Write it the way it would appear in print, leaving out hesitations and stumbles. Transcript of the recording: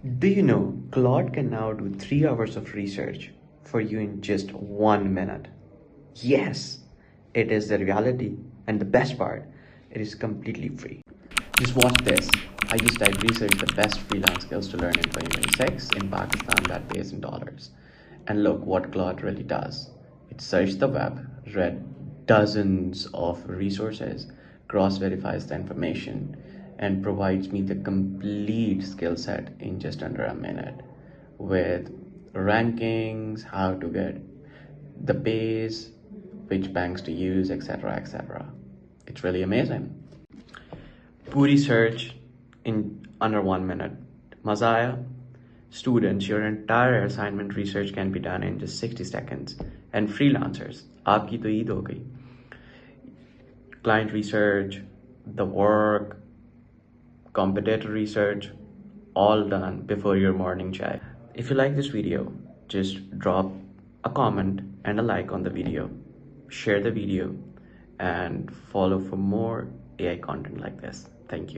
Do you know Claude can now do 3 hours of research for you in just 1 minute? Yes, it is the reality, and the best part, it is completely free. Just watch this. I just typed research the best freelance skills to learn in 2026 in Pakistan that pays in dollars. And look what Claude really does. It searched the web, read dozens of resources, cross-verifies the information, and provides me the complete skill set in just under a minute with rankings, how to get the pays, which banks to use, etc. etc. It's really amazing. Puri search in under 1 minute. Mazaya, students, your entire assignment research can be done in just 60 seconds. And freelancers, aapki to Eid ho gayi. Client research, the work, competitor research, all done before your morning chai. If you like this video, just drop a comment and a like on the video, share the video, and follow for more AI content like this. Thank you.